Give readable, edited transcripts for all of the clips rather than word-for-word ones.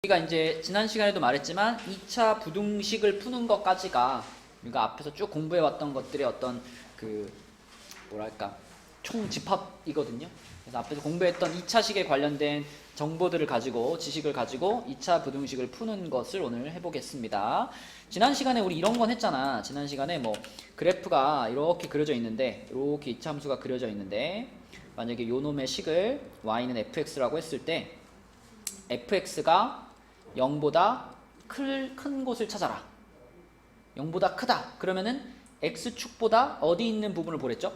우리가 이제 지난 시간에도 말했지만 2차 부등식을 푸는 것까지가 우리가 앞에서 쭉 공부해 왔던 것들의 어떤 그 뭐랄까 총집합이거든요. 그래서 앞에서 공부했던 2차식에 관련된 정보들을 가지고 지식을 가지고 2차 부등식을 푸는 것을 오늘 해보겠습니다. 지난 시간에 우리 이런 건 했잖아. 지난 시간에 뭐 그래프가 이렇게 그려져 있는데 이렇게 2차 함수가 그려져 있는데 만약에 요 놈의 식을 y는 fx라고 했을 때 fx가 0보다 큰 곳을 찾아라. 0보다 크다. 그러면은 x축보다 어디 있는 부분을 보랬죠?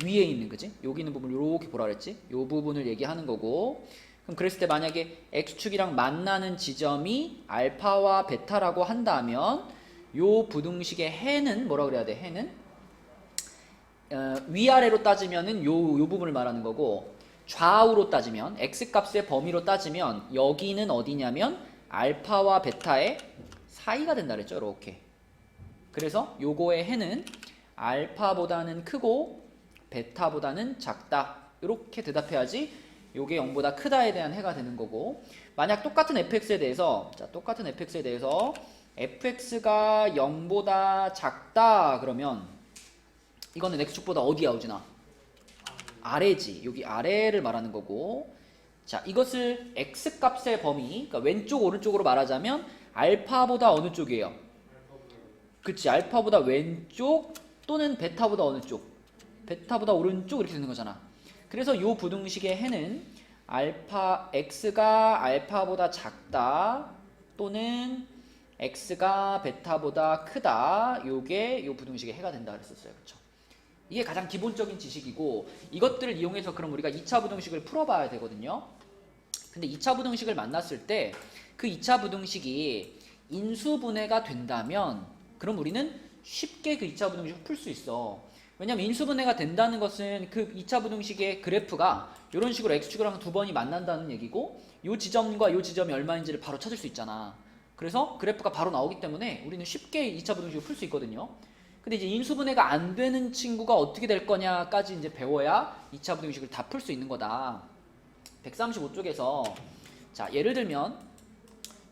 위에 있는, 그지? 여기 있는 부분을 이렇게 보라 그랬지? 요 부분을 얘기하는 거고. 그럼 그랬을 때 만약에 x축이랑 만나는 지점이 알파와 베타라고 한다면 요 부등식의 해는 뭐라 그래야 돼? 해는 위아래로 따지면은 요 부분을 말하는 거고, 좌우로 따지면 x값의 범위로 따지면 여기는 어디냐면 알파와 베타의 사이가 된다 그랬죠. 이렇게. 그래서 요거의 해는 알파보다는 크고 베타보다는 작다. 이렇게 대답해야지 요게 0보다 크다에 대한 해가 되는 거고, 만약 똑같은 fx에 대해서 똑같은 fx에 대해서 fx가 0보다 작다 그러면 이거는 x축보다 어디야, 우진아? 아래지. 여기 아래를 말하는 거고, 자, 이것을 x값의 범위, 그러니까 왼쪽 오른쪽으로 말하자면 알파보다 어느 쪽이에요? 그치, 알파보다 왼쪽 또는 베타보다 어느 쪽? 베타보다 오른쪽 이렇게 되는 거잖아. 그래서 이 부등식의 해는 x가 알파보다 작다 또는 x가 베타보다 크다, 요게 요 부등식의 해가 된다 그랬었어요. 그쵸? 이게 가장 기본적인 지식이고, 이것들을 이용해서 그럼 우리가 2차 부등식을 풀어봐야 되거든요. 근데 2차 부등식을 만났을 때 그 2차 부등식이 인수분해가 된다면 그럼 우리는 쉽게 그 2차 부등식을 풀 수 있어. 왜냐면 인수분해가 된다는 것은 그 2차 부등식의 그래프가 이런 식으로 x축이랑 두 번이 만난다는 얘기고, 이 지점과 이 지점이 얼마인지를 바로 찾을 수 있잖아. 그래서 그래프가 바로 나오기 때문에 우리는 쉽게 2차 부등식을 풀 수 있거든요. 근데 이제 인수분해가 안 되는 친구가 어떻게 될 거냐까지 이제 배워야 2차 부등식을 다 풀 수 있는 거다. 135쪽에서 자, 예를 들면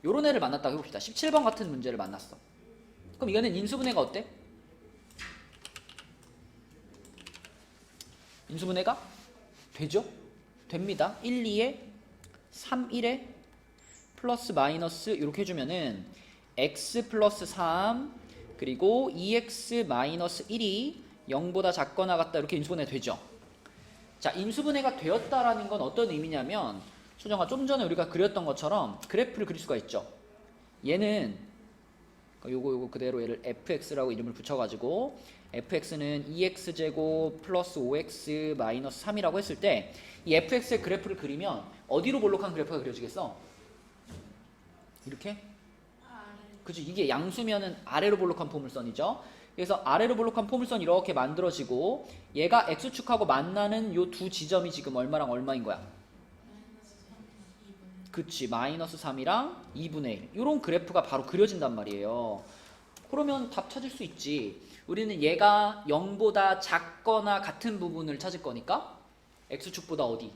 요런 애를 만났다고 해봅시다. 17번 같은 문제를 만났어. 그럼 이거는 인수분해가 어때? 인수분해가 되죠? 됩니다. 1, 2에 3, 1에 플러스 마이너스 이렇게 해주면은 x 플러스 3 그리고 2x 마이너스 1이 0보다 작거나 같다, 이렇게 인수분해 되죠. 자, 인수분해가 되었다라는 건 어떤 의미냐면, 수정아, 좀 전에 우리가 그렸던 것처럼 그래프를 그릴 수가 있죠. 얘는 요거 그대로 얘를 fx라고 이름을 붙여가지고 fx는 2x제곱 플러스 5x 마이너스 3이라고 했을 때 이 fx의 그래프를 그리면 어디로 볼록한 그래프가 그려지겠어? 이렇게? 그죠? 이게 양수면은 아래로 볼록한 포물선이죠. 그래서 아래로 볼록한 포물선이 이렇게 만들어지고, 얘가 x축하고 만나는 요 두 지점이 지금 얼마랑 얼마인 거야? 그치, 마이너스 3이랑 2분의 1. 요런 그래프가 바로 그려진단 말이에요. 그러면 답 찾을 수 있지. 우리는 얘가 0보다 작거나 같은 부분을 찾을 거니까 x축보다 어디?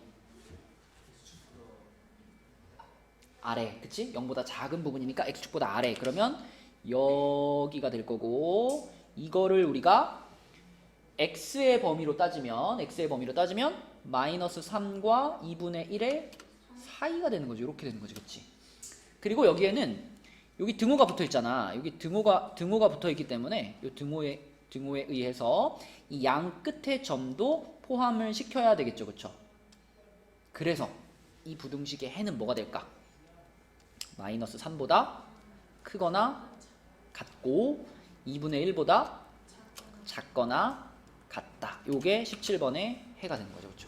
아래. 그치? 0보다 작은 부분이니까 x축보다 아래. 그러면 여기가 될 거고, 이거를 우리가 x의 범위로 따지면 마이너스 3과 2분의 1의 사이가 되는 거죠. 이렇게 되는 거죠. 그치? 그리고 여기에는 여기 등호가 붙어 있잖아. 여기 등호가 붙어 있기 때문에 이 등호에 의해서 이 양 끝의 점도 포함을 시켜야 되겠죠. 그쵸? 그래서 이 부등식의 해는 뭐가 될까? 마이너스 3보다 크거나 같고 2분의 1보다 작거나 같다. 요게 17번의 해가 되는 거죠. 그렇죠?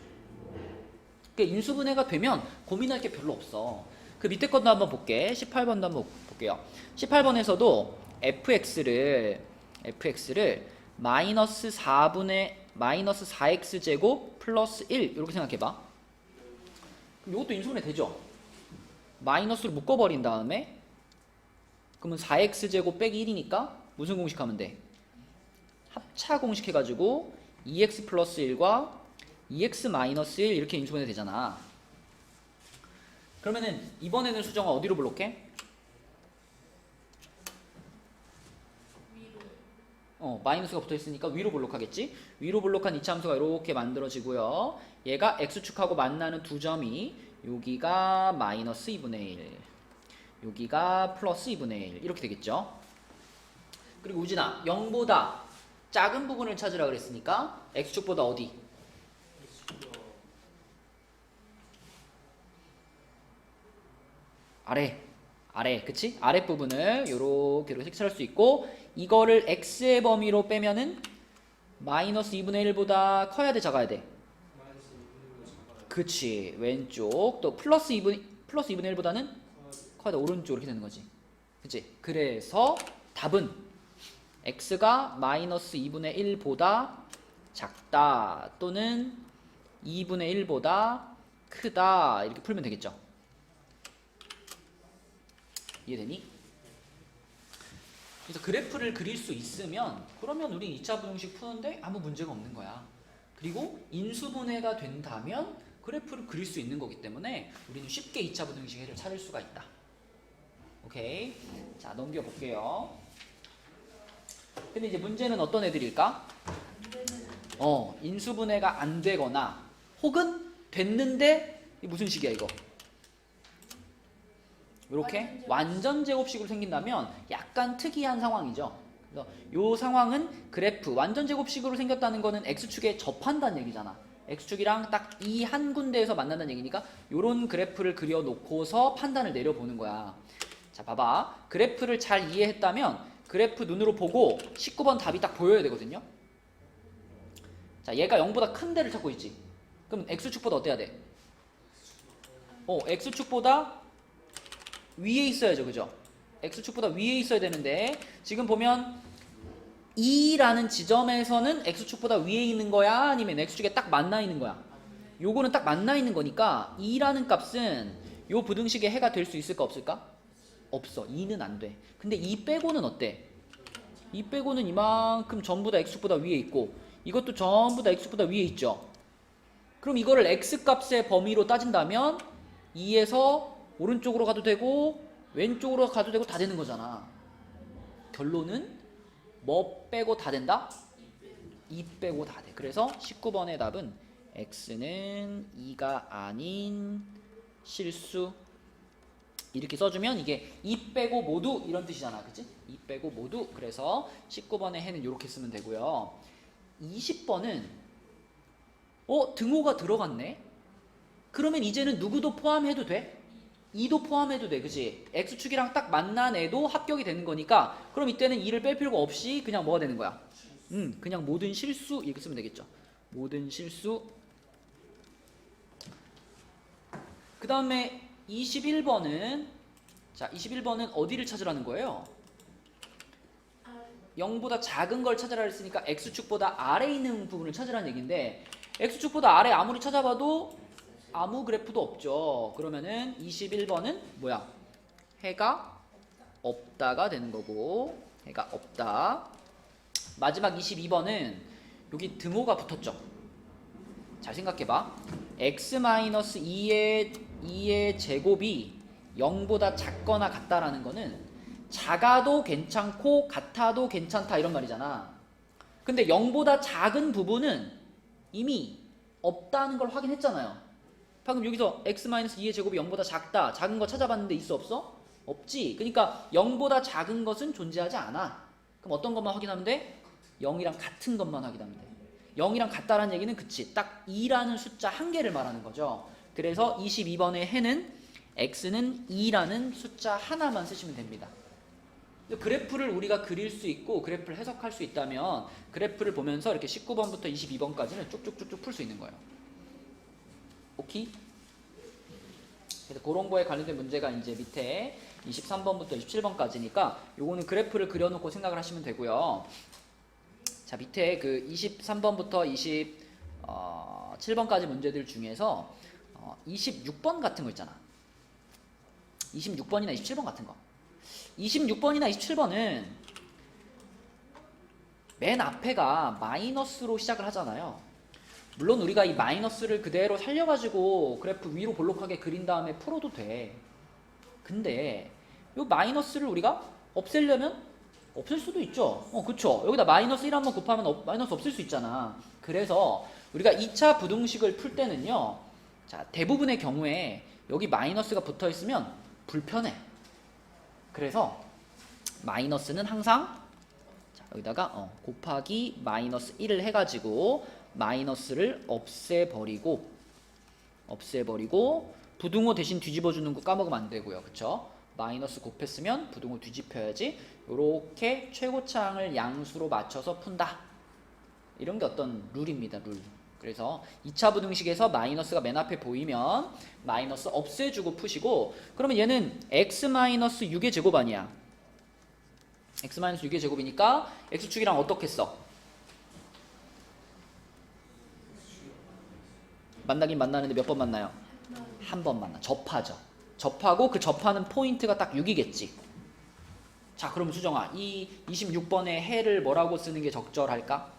그러니까 인수분해가 되면 고민할 게 별로 없어. 그 밑에 것도 한번 볼게. 18번도 한번 볼게요. 18번에서도 fx를 마이너스 4x 제곱 플러스 1 이렇게 생각해봐. 그럼 이것도 인수분해 되죠? 마이너스로 묶어버린 다음에 그러면 4x 제곱 빼기 1이니까 무슨 공식 하면 돼? 합차 공식 해가지고 2x 플러스 1과 2x 마이너스 1 이렇게 인수분해 되잖아. 그러면은 이번에는 수정아 어디로 블록해? 마이너스가 붙어 있으니까 위로 블록하겠지? 위로 블록한 이차함수가 이렇게 만들어지고요. 얘가 x축하고 만나는 두 점이 여기가 마이너스 2분의 1, 여기가 플러스 2분의 1 이렇게 되겠죠? 그리고 우진아 0보다 작은 부분을 찾으라 그랬으니까 x축보다 어디? 아래 그치? 아랫부분을 요렇게 색칠할 수 있고 이거를 x의 범위로 빼면은 마이너스 2분의 1보다 커야 돼 작아야 돼? 그치 왼쪽 또 플러스 2분의 1보다는 커야 돼 오른쪽 이렇게 되는 거지 그치? 그래서 답은 x가 마이너스 2분의 1보다 작다 또는 2분의 1보다 크다 이렇게 풀면 되겠죠 이해되니? 그래서 그래프를 그릴 수 있으면 그러면 우리 2차 부등식 푸는데 아무 문제가 없는 거야. 그리고 인수분해가 된다면 그래프를 그릴 수 있는 거기 때문에 우리는 쉽게 2차 부등식 해를 찾을 수가 있다. 오케이. 자, 넘겨볼게요. 근데 이제 문제는 어떤 애들일까? 인수분해가 안 되거나 혹은 됐는데 이게 무슨 식이야 이거? 이렇게 완전 제곱식으로 생긴다면 약간 특이한 상황이죠. 그래서 이 상황은 그래프 완전 제곱식으로 생겼다는 거는 x축에 접한다는 얘기잖아. x축이랑 딱 이 한 군데에서 만난다는 얘기니까 이런 그래프를 그려놓고서 판단을 내려보는 거야. 자, 봐봐. 그래프를 잘 이해했다면 그래프 눈으로 보고 19번 답이 딱 보여야 되거든요. 자, 얘가 0보다 큰 데를 찾고 있지. 그럼 x축보다 어때야 돼? x축보다 위에 있어야죠. 그죠? x축보다 위에 있어야 되는데 지금 보면 2라는 지점에서는 x축보다 위에 있는 거야? 아니면 x축에 딱 만나 있는 거야? 요거는 딱 만나 있는 거니까 2라는 값은 요 부등식의 해가 될 수 있을까 없을까? 없어. 2는 안 돼. 근데 2 빼고는 어때? 2 빼고는 이만큼 전부 다 x축보다 위에 있고 이것도 전부 다 x축보다 위에 있죠. 그럼 이거를 x값의 범위로 따진다면 2에서 오른쪽으로 가도 되고 왼쪽으로 가도 되고 다 되는 거잖아. 결론은 뭐 빼고 다 된다? 2 빼고 다 돼. 그래서 19번의 답은 x는 2가 아닌 실수 이렇게 써주면 이게 2 빼고 모두 이런 뜻이잖아. 그치? 2 빼고 모두. 그래서 19번의 해는 이렇게 쓰면 되고요. 20번은 등호가 들어갔네? 그러면 이제는 누구도 포함해도 돼? 2도 포함해도 돼. 그치? x축이랑 딱 만난 애도 합격이 되는 거니까 그럼 이때는 2를 뺄 필요가 없이 그냥 뭐가 되는 거야? 그냥 모든 실수 이렇게 쓰면 되겠죠. 모든 실수. 그 다음에 21번은 자 21번은 어디를 찾으라는 거예요? 0보다 작은 걸 찾으라 했으니까 x축보다 아래에 있는 부분을 찾으라는 얘기인데 x축보다 아래 아무리 찾아봐도 아무 그래프도 없죠. 그러면은 21번은 뭐야? 해가 없다가 되는 거고 해가 없다. 마지막 22번은 여기 등호가 붙었죠. 잘 생각해봐. x-2의 제곱이 0보다 작거나 같다라는 거는 작아도 괜찮고 같아도 괜찮다 이런 말이잖아. 근데 0보다 작은 부분은 이미 없다는 걸 확인했잖아요. 방금 여기서 x-2의 제곱이 0보다 작다. 작은 거 찾아봤는데 있어 없어? 없지. 그러니까 0보다 작은 것은 존재하지 않아. 그럼 어떤 것만 확인하면 돼? 0이랑 같은 것만 확인하면 돼. 0이랑 같다라는 얘기는 그치. 딱 2라는 숫자 한 개를 말하는 거죠. 그래서 22번의 해는 x는 2라는 숫자 하나만 쓰시면 됩니다. 그래프를 우리가 그릴 수 있고 그래프를 해석할 수 있다면 그래프를 보면서 이렇게 19번부터 22번까지는 쭉쭉쭉쭉 풀 수 있는 거예요. 오케이? 그래서 그런 거에 관련된 문제가 이제 밑에 23번부터 27번까지니까 요거는 그래프를 그려놓고 생각을 하시면 되고요. 자, 밑에 그 23번부터 27번까지 문제들 중에서 26번 같은 거 있잖아. 26번이나 27번 같은 거. 26번이나 27번은 맨 앞에가 마이너스로 시작을 하잖아요. 물론 우리가 이 마이너스를 그대로 살려가지고 그래프 위로 볼록하게 그린 다음에 풀어도 돼. 근데 이 마이너스를 우리가 없애려면 없앨 수도 있죠. 그쵸. 여기다 마이너스 1 한번 곱하면 마이너스 없앨 수 있잖아. 그래서 우리가 2차 부등식을 풀 때는요. 자, 대부분의 경우에 여기 마이너스가 붙어 있으면 불편해. 그래서 마이너스는 항상 자, 여기다가 곱하기 마이너스 1을 해가지고 마이너스를 없애버리고 부등호 대신 뒤집어주는 거 까먹으면 안 되고요. 그쵸? 마이너스 곱했으면 부등호 뒤집혀야지. 요렇게 최고차항을 양수로 맞춰서 푼다. 이런 게 어떤 룰입니다. 룰. 그래서 2차 부등식에서 마이너스가 맨 앞에 보이면 마이너스 없애주고 푸시고, 그러면 얘는 x-6의 제곱 아니야. x-6의 제곱이니까 x축이랑 어떻게 써? 만나긴 만나는데 몇 번 만나요? 한 번 만나. 접하죠. 접하고 그 접하는 포인트가 딱 6이겠지. 자, 그럼 수정아, 이 26번의 해를 뭐라고 쓰는 게 적절할까?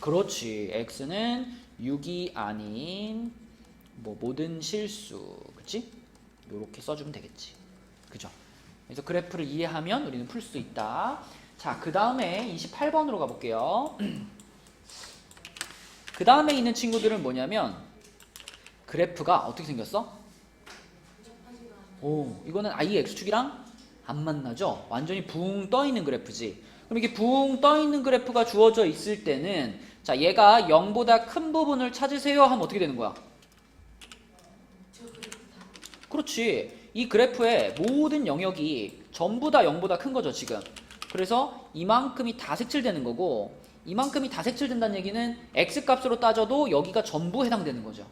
그렇지. x는 6이 아닌 뭐 모든 실수. 그치? 요렇게 써주면 되겠지. 그죠? 그래서 그래프를 이해하면 우리는 풀 수 있다. 자, 그 다음에 28번으로 가볼게요. 그 다음에 있는 친구들은 뭐냐면 그래프가 어떻게 생겼어? 이거는 아예 x축이랑 안 만나죠? 완전히 붕 떠있는 그래프지. 그럼 이게 붕 떠있는 그래프가 주어져 있을 때는 자, 얘가 0보다 큰 부분을 찾으세요 하면 어떻게 되는 거야? 그렇지. 이 그래프의 모든 영역이 전부 다 0보다 큰 거죠, 지금. 그래서 이만큼이 다 색칠되는 거고, 이만큼이 다 색칠된다는 얘기는 x값으로 따져도 여기가 전부 해당되는 거죠.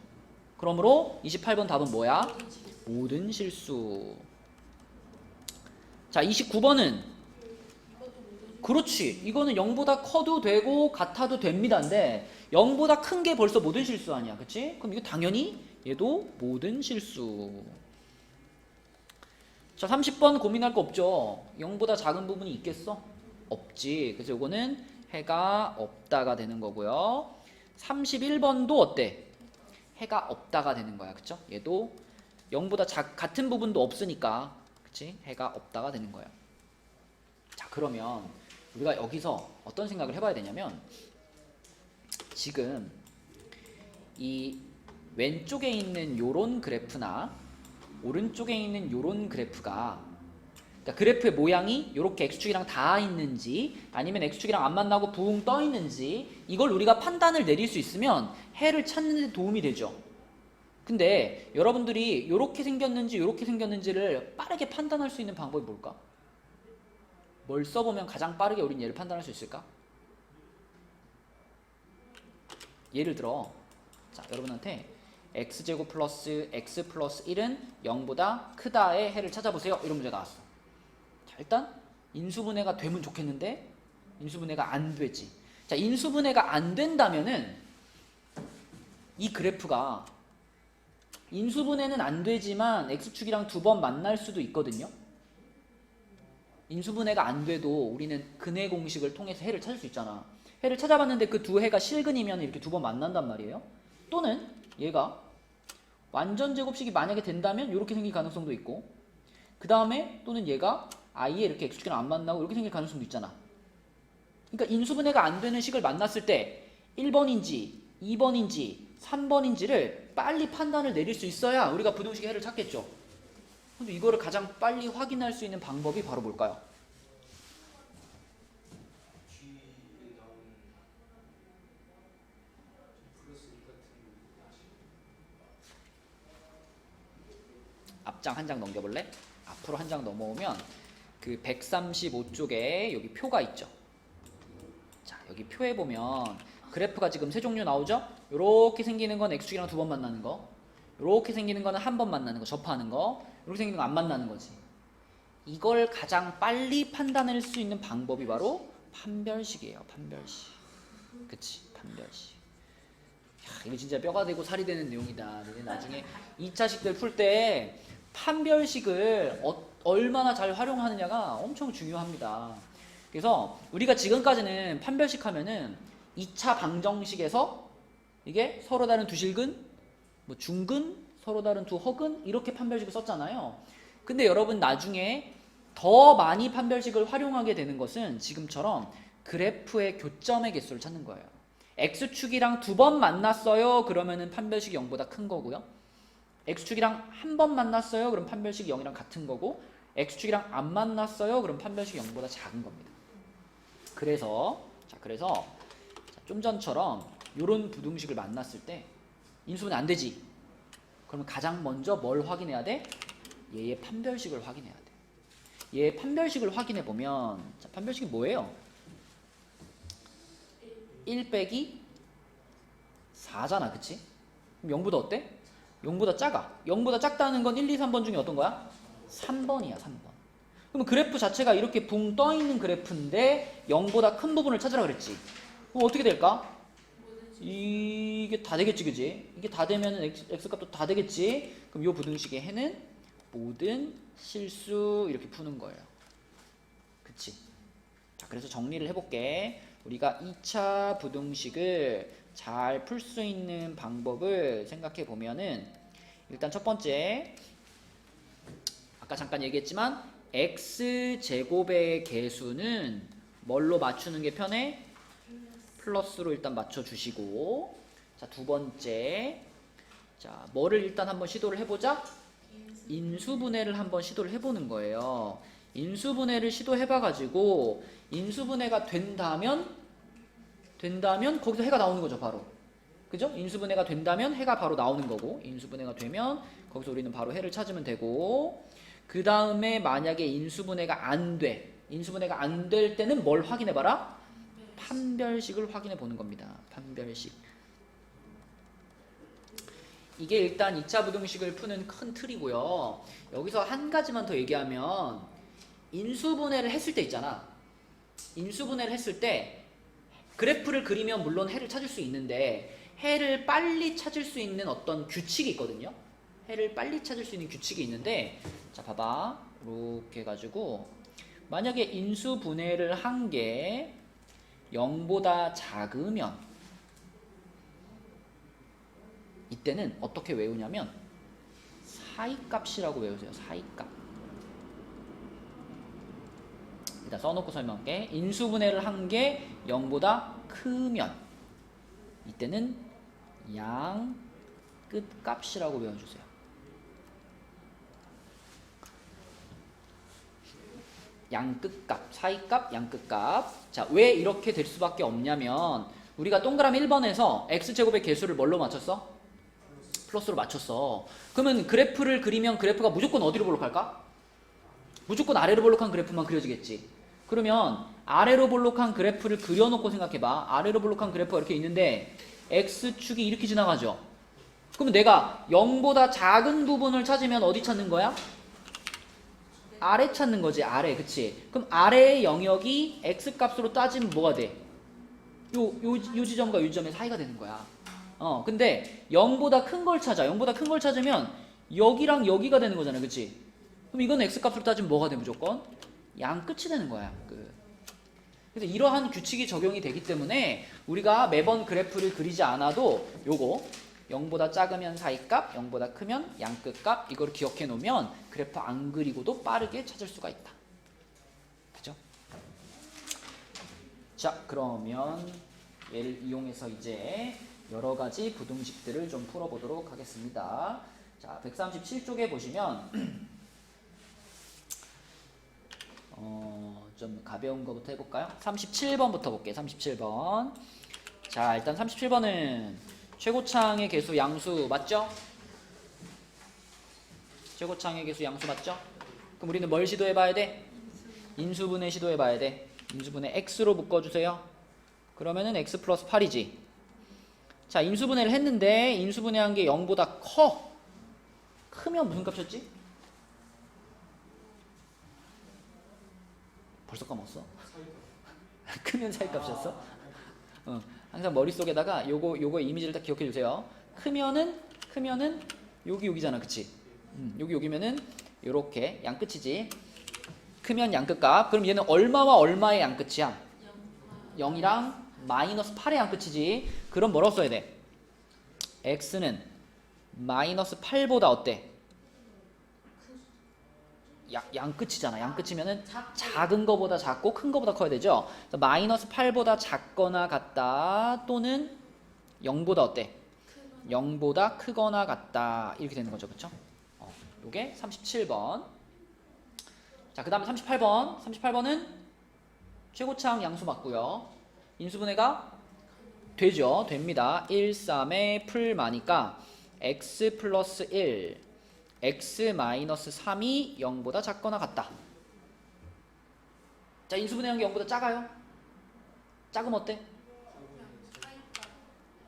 그러므로 28번 답은 뭐야? 모든 실수. 자, 29번은 그렇지. 이거는 0보다 커도 되고 같아도 됩니다인데 0보다 큰 게 벌써 모든 실수 아니야. 그치? 그럼 이거 당연히 얘도 모든 실수. 자, 30번 고민할 거 없죠? 0보다 작은 부분이 있겠어? 없지. 그래서 요거는 해가 없다가 되는 거고요. 31번도 어때? 해가 없다가 되는 거야. 그쵸? 얘도 0보다 같은 부분도 없으니까 그치? 해가 없다가 되는 거예요. 자, 그러면 우리가 여기서 어떤 생각을 해봐야 되냐면 지금 이 왼쪽에 있는 요런 그래프나 오른쪽에 있는 요런 그래프가 그러니까 그래프의 모양이 이렇게 x축이랑 닿아 있는지 아니면 x축이랑 안 만나고 붕 떠 있는지 이걸 우리가 판단을 내릴 수 있으면 해를 찾는 데 도움이 되죠. 근데 여러분들이 이렇게 생겼는지 이렇게 생겼는지를 빠르게 판단할 수 있는 방법이 뭘까? 뭘 써보면 가장 빠르게 우린 얘를 판단할 수 있을까? 예를 들어 자, 여러분한테 x제곱 플러스 x 플러스 1은 0보다 크다의 해를 찾아보세요. 이런 문제가 나왔어. 자, 일단 인수분해가 되면 좋겠는데 인수분해가 안 되지. 자, 인수분해가 안 된다면은 이 그래프가 인수분해는 안 되지만 x축이랑 두 번 만날 수도 있거든요. 인수분해가 안 돼도 우리는 근해 공식을 통해서 해를 찾을 수 있잖아. 해를 찾아봤는데 그 두 해가 실근이면 이렇게 두 번 만난단 말이에요. 또는 얘가 완전 제곱식이 만약에 된다면 이렇게 생길 가능성도 있고, 그 다음에 또는 얘가 아예 이렇게 x축이랑 안 만나고 이렇게 생길 가능성도 있잖아. 그러니까 인수분해가 안 되는 식을 만났을 때 1번인지 2번인지 3번인지를 빨리 판단을 내릴 수 있어야 우리가 부등식의 해를 찾겠죠. 근데 이거를 가장 빨리 확인할 수 있는 방법이 바로 뭘까요? 앞장 한 장 넘겨볼래? 앞으로 한 장 넘어오면 그 135쪽에 여기 표가 있죠. 자, 여기 표에 보면 그래프가 지금 세 종류 나오죠? 요렇게 생기는 건 x축이랑 두 번 만나는 거, 요렇게 생기는 거는 한 번 만나는 거, 접하는 거, 이렇게 생기는 거 안 만나는 거지. 이걸 가장 빨리 판단할 수 있는 방법이 바로 판별식이에요. 판별식. 그치? 판별식. 야, 이거 진짜 뼈가 되고 살이 되는 내용이다. 나중에 2차식들 풀 때 판별식을 얼마나 잘 활용하느냐가 엄청 중요합니다. 그래서 우리가 지금까지는 판별식 하면은 2차 방정식에서 이게 서로 다른 두 실근, 뭐 중근, 서로 다른 두 허근 이렇게 판별식을 썼잖아요. 근데 여러분 나중에 더 많이 판별식을 활용하게 되는 것은 지금처럼 그래프의 교점의 개수를 찾는 거예요. X축이랑 2번 만났어요. 그러면은 판별식이 0보다 큰 거고요. X축이랑 한 번 만났어요. 그럼 판별식이 0이랑 같은 거고 X축이랑 안 만났어요. 그럼 판별식이 0보다 작은 겁니다. 그래서 좀 전처럼 이런 부등식을 만났을 때 인수분해 안 되지. 그러면 가장 먼저 뭘 확인해야 돼? 얘의 판별식을 확인해야 돼. 얘의 판별식을 확인해 보면 자, 판별식이 뭐예요? 1 빼기 4잖아, 그치? 그럼 0보다 어때? 0보다 작아. 0보다 작다는 건 1, 2, 3번 중에 어떤 거야? 3번이야, 3번. 그럼 그래프 자체가 이렇게 붕 떠 있는 그래프인데 0보다 큰 부분을 찾으라 그랬지. 그럼 어떻게 될까? 이게 다 되겠지, 그지? 이게 다 되면은 x값도 다 되겠지? 그럼 요 부등식의 해는 모든 실수 이렇게 푸는 거예요. 그치? 자, 그래서 정리를 해볼게. 우리가 2차 부등식을 잘 풀 수 있는 방법을 생각해 보면은 일단 첫 번째 아까 잠깐 얘기했지만 x제곱의 개수는 뭘로 맞추는 게 편해? 플러스로 일단 맞춰주시고 자, 두 번째 자, 뭐를 일단 한번 시도를 해보자? 인수분해를 한번 시도를 해보는 거예요. 인수분해를 시도해봐가지고 인수분해가 된다면 거기서 해가 나오는 거죠, 바로. 그죠? 인수분해가 된다면 해가 바로 나오는 거고 인수분해가 되면 거기서 우리는 바로 해를 찾으면 되고 그 다음에 만약에 인수분해가 안 될 때는 뭘 확인해봐라? 판별식을 확인해 보는 겁니다. 판별식. 이게 일단 2차 부등식을 푸는 큰 틀이고요. 여기서 한 가지만 더 얘기하면 인수분해를 했을 때 있잖아. 인수분해를 했을 때 그래프를 그리면 물론 해를 찾을 수 있는데 해를 빨리 찾을 수 있는 어떤 규칙이 있거든요. 해를 빨리 찾을 수 있는 규칙이 있는데 자 봐봐. 이렇게 해가지고 만약에 인수분해를 한 게 0보다 작으면 이때는 어떻게 외우냐면 사이값이라고 외우세요. 사이값. 일단 써놓고 설명할게. 인수분해를 한 게 0보다 크면 이때는 양 끝값이라고 외워주세요. 양끝값, 사이값, 양끝값. 자, 왜 이렇게 될 수밖에 없냐면 우리가 동그라미 1번에서 x제곱의 개수를 뭘로 맞췄어? 플러스로 맞췄어. 그러면 그래프를 그리면 그래프가 무조건 어디로 볼록할까? 무조건 아래로 볼록한 그래프만 그려지겠지. 그러면 아래로 볼록한 그래프를 그려놓고 생각해봐. 아래로 볼록한 그래프가 이렇게 있는데 x축이 이렇게 지나가죠. 그러면 내가 0보다 작은 부분을 찾으면 어디 찾는 거야? 아래 찾는 거지. 아래. 그치? 그럼 아래의 영역이 x값으로 따지면 뭐가 돼? 요 지점과 요 지점의 사이가 되는 거야. 근데 0보다 큰 걸 찾아. 0보다 큰 걸 찾으면 여기랑 여기가 되는 거잖아. 그치? 그럼 이건 x값으로 따지면 뭐가 돼? 무조건? 양 끝이 되는 거야. 그래서 이러한 규칙이 적용이 되기 때문에 우리가 매번 그래프를 그리지 않아도 요거 0보다 작으면 사이값, 0보다 크면 양끝값 이걸 기억해 놓으면 그래프 안 그리고도 빠르게 찾을 수가 있다. 그죠? 자, 그러면 얘를 이용해서 이제 여러 가지 부등식들을 좀 풀어보도록 하겠습니다. 자, 137쪽에 보시면 좀 가벼운 거부터 해볼까요? 37번부터 볼게요. 37번. 자, 일단 37번은 최고창의 개수 양수 맞죠? 최고창의 개수 양수 맞죠? 그럼 우리는 뭘 시도해봐야 돼? 인수분해 시도해봐야 돼. 인수분해 x로 묶어주세요. 그러면은 x 플러스 8이지. 자, 인수분해를 했는데 인수분해한 게 0보다 커. 크면 무슨 값이었지? 벌써 까먹었어? 크면 사이값이었어? 항상 머릿속에다가 요거 이미지를 딱 기억해 주세요. 크면은 여기잖아. 그치? 여기면은 요렇게 양끝이지. 크면 양끝값. 그럼 얘는 얼마와 얼마의 양끝이야? 0이랑 마이너스 8의 양끝이지. 그럼 뭐라고 써야 돼? x는 마이너스 8보다 어때? 양끝이잖아. 양끝이면은 작은 거보다 작고 큰 거보다 커야 되죠. 그래서 마이너스 8보다 작거나 같다 또는 0보다 어때? 0보다 크거나 같다. 이렇게 되는 거죠. 그쵸? 요게 37번. 자, 그 다음에 38번. 38번은 최고차항 양수 맞고요. 인수분해가 되죠. 됩니다. 1, 3에 풀마니까 x 플러스 1, x 마이너스 3이 0보다 작거나 같다. 자, 인수분해한 게 0보다 작아요? 작으면 어때?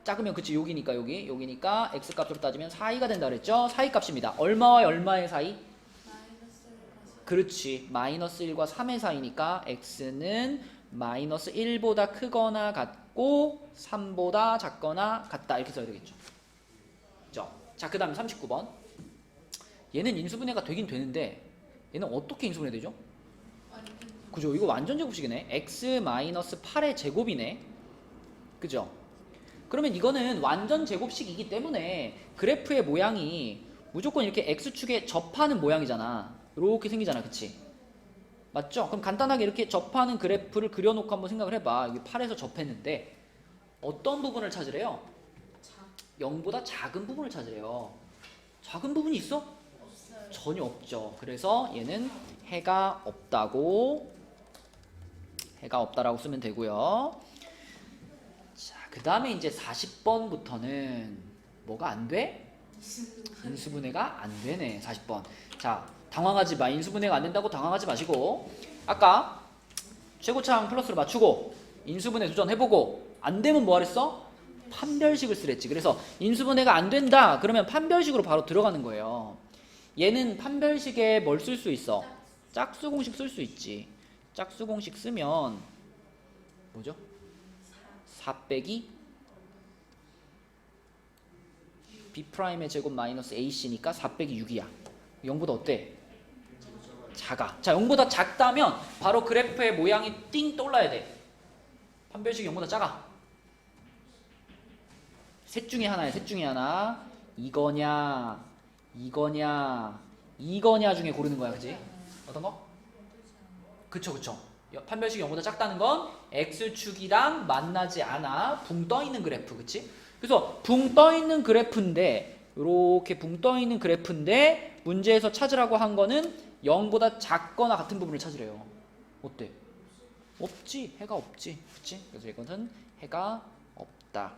작으면 그치 여기니까 여기니까 x 값으로 따지면 4이가 된다 그랬죠? 4이 값입니다. 얼마와 얼마의 사이? 그렇지. 마이너스 1과 3의 사이니까 x는 마이너스 1보다 크거나 같고 3보다 작거나 같다. 이렇게 써야 되겠죠. 그죠? 자, 그 다음에 39번. 얘는 인수분해가 되긴 되는데 얘는 어떻게 인수분해 되죠? 그죠? 이거 완전 제곱식이네. x 마이너스 8의 제곱이네. 그죠? 그러면 이거는 완전 제곱식이기 때문에 그래프의 모양이 무조건 이렇게 x축에 접하는 모양이잖아. 이렇게 생기잖아. 그치? 맞죠? 그럼 간단하게 이렇게 접하는 그래프를 그려놓고 한번 생각을 해봐. 여기 8에서 접했는데 어떤 부분을 찾으래요? 0보다 작은 부분을 찾으래요. 작은 부분이 있어? 없어요. 전혀 없죠. 그래서 얘는 해가 없다고 쓰면 되고요. 자, 그 다음에 이제 40번부터는 뭐가 안 돼? 인수분해가 안 되네. 40번. 자, 당황하지 마. 인수분해가 안 된다고 당황하지 마시고, 아까 최고차항 플러스로 맞추고 인수분해 도전해보고 안 되면 뭐 하랬어? 판별식을 쓰랬지. 그래서 인수분해가 안 된다 그러면 판별식으로 바로 들어가는 거예요. 얘는 판별식에 뭘 쓸 수 있어? 짝수공식 쓸 수 있지. 짝수공식 쓰면 뭐죠? 4 빼기 B'의 제곱 마이너스 AC니까 4 빼기 6이야. 0보다 어때? 작아. 자, 0보다 작다면 바로 그래프의 모양이 띵 떠올라야 돼. 판별식이 0보다 작아. 셋 중에 하나야. 셋 중에 하나. 이거냐 중에 고르는 거야. 그치? 어떤 거? 그쵸. 판별식이 0보다 작다는 건 x축이랑 만나지 않아. 붕 떠있는 그래프. 그치? 그래서 붕 떠있는 그래프인데 이렇게 붕 떠있는 그래프인데 문제에서 찾으라고 한 거는 0보다 작거나 같은 부분을 찾으래요. 어때? 없지. 해가 없지. 그치? 그래서 이것은 해가 없다.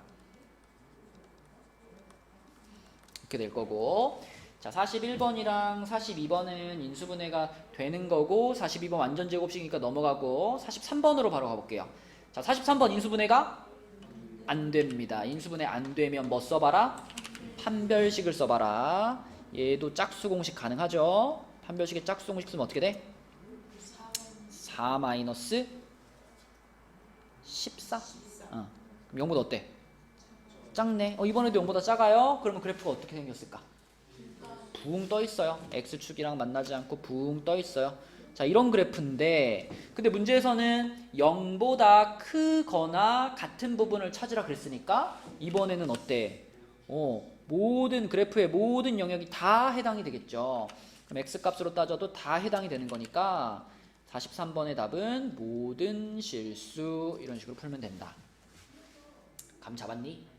이렇게 될 거고, 자, 41번이랑 42번은 인수분해가 되는 거고 42번 완전 제곱식이니까 넘어가고 43번으로 바로 가볼게요. 자, 43번 인수분해가 안 됩니다. 인수분해 안 되면 뭐 써봐라? 판별식을 써봐라. 얘도 짝수공식 가능하죠? 판별식에 짝수공식 쓰면 어떻게 돼? 4 마이너스 14? 그럼 0보다 어때? 작네. 이번에도 0보다 작아요? 그러면 그래프가 어떻게 생겼을까? 붕 떠 있어요. x축이랑 만나지 않고 붕 떠 있어요. 자, 이런 그래프인데 근데 문제에서는 0보다 크거나 같은 부분을 찾으라 그랬으니까 이번에는 어때? 모든 그래프의 모든 영역이 다 해당이 되겠죠. 그럼 x값으로 따져도 다 해당이 되는 거니까 43번의 답은 모든 실수 이런 식으로 풀면 된다. 감 잡았니?